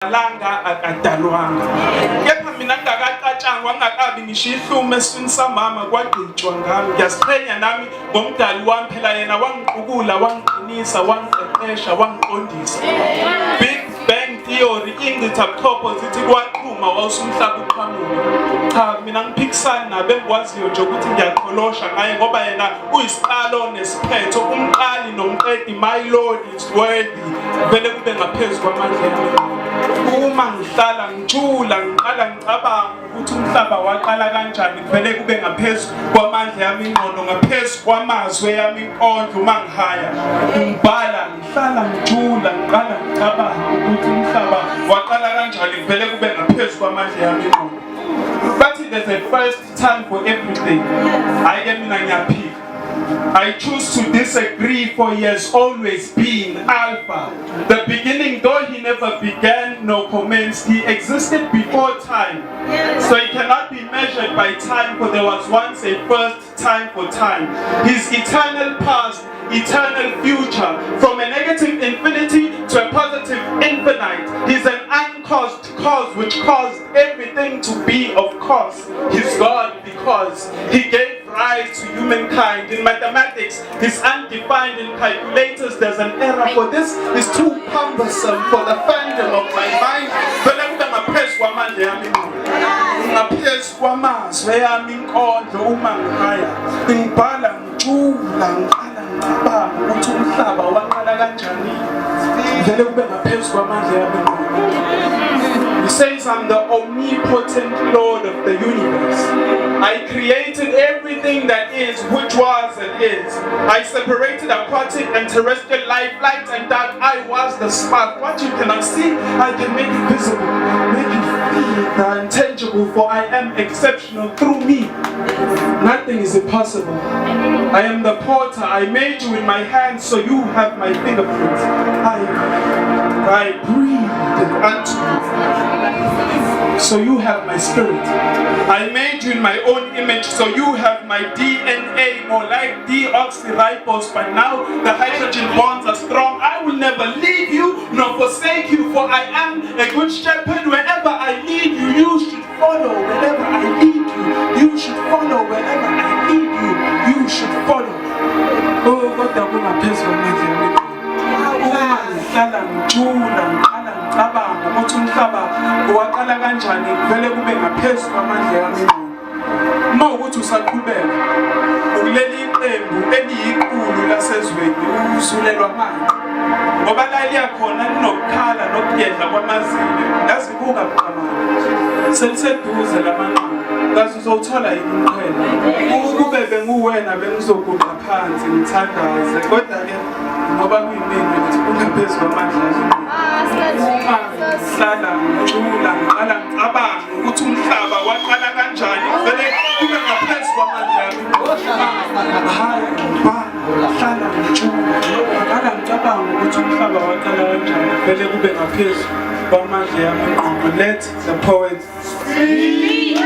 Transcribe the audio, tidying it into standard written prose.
langa akadalwanga kepha mina ngakaqatshangwa ngakabi ngisho ihlume eswini samama kwagqitshwa ngami ngiyasiqhenya nami ngomdali wami phela yena wangiqukula wangiqinisa wangiqeqesha wangiqondisa Big Bang Theory ingcitha buchopho zithi kwaqhuma wawusumhlaba uqhamuka cha mina ngiphikisana nabe engikwaziyo nje ukuthi ngiyaqholosha ngaye ngoba yena uyisiqalo nesiphetho umqali nomqedi my Lord is worthy vele kube ngaphezulu kwamandla yami uma ngihlala ngijula ngiqala ngicabanga ukuthi umhlaba waqala kanjani vele kube ngaphezulu kwamandla yami ingqondo ngaphezulu kwamazwi yami inkondlo uma ngihaya ngibhala ngihlala ngijula ngiqala ngicabanga ukuthi umhlaba waqala kanjani vele kube ngaphezulu kwamandla yami ingqondo but there's a first time for everything ayike mina ngiyaphika I choose to disagree, for he has always been Alpha. The beginning, though he never began nor commenced, he existed before time. So he cannot be measured by time, for there was once a first time for time. His eternal past, eternal future, from a negative infinity to a positive infinite. He's an uncaused cause which caused everything to be of course. He's God because he gave rise to humankind. In mathematics, he's undefined. In calculators, there's an error. For this is too cumbersome for the phantom of my mind. Ngaphezu kwamazwi yami inkondlo uma ngihaya ngibhala ngijula ngiqala ngicabanga ukuthi umhlaba waqala kanjani vele kube ngaphezu kwamandla yami. He says, I'm the omnipotent Lord of the universe. I created everything that is, which was and is. I separated aquatic and terrestrial life, light and dark. I was the spark. What you cannot see, I can make it visible, make it feel the intangible, for I am exceptional through me. Nothing is impossible. I am the potter. I made you in my hands, so you have my fingerprints. I breathed unto you, so you have my spirit. I made you in my own image, so you have my DNA, more like deoxyribose. But now the hydrogen bonds are strong. I will never leave you nor forsake you, for I am a good shepherd. Wherever I lead you, you should follow. Wherever I lead you, you should follow. Wherever I lead you, you should follow. Oh God, I will not pass with ngihlala ngijula ngiqala ngicabanga ukuthi umhlaba waqala kanjani vele kube ngaphezulu kwamandla yami ingqondo. Uma ukuthi usaqhubeka ukuleli iqembu eliyiqulu lasezweni usulelwa manje ngoba la liyakhona linokukhala nokuyedla kwamazinyo ngazibuka buqamana seliseduze lamanqamu ngathi uzothola yini umqhele kube benguwena bengizoguqa phansi ngithandaze kodwa ke ngoba kuyimini ukuthi kungaphezulu kwamandla uma ngihlala ngijula ngiqala ngicabanga ukuthi umhlaba waqala kanjani vele kube ngaphezulu kwamandla yami haya ngihlala ngijula ngiqala ngicabanga ukuthi umhlaba waqala kanjani vele kube ngaphezulu kwamandla yami ingqondo. Let the poet speak.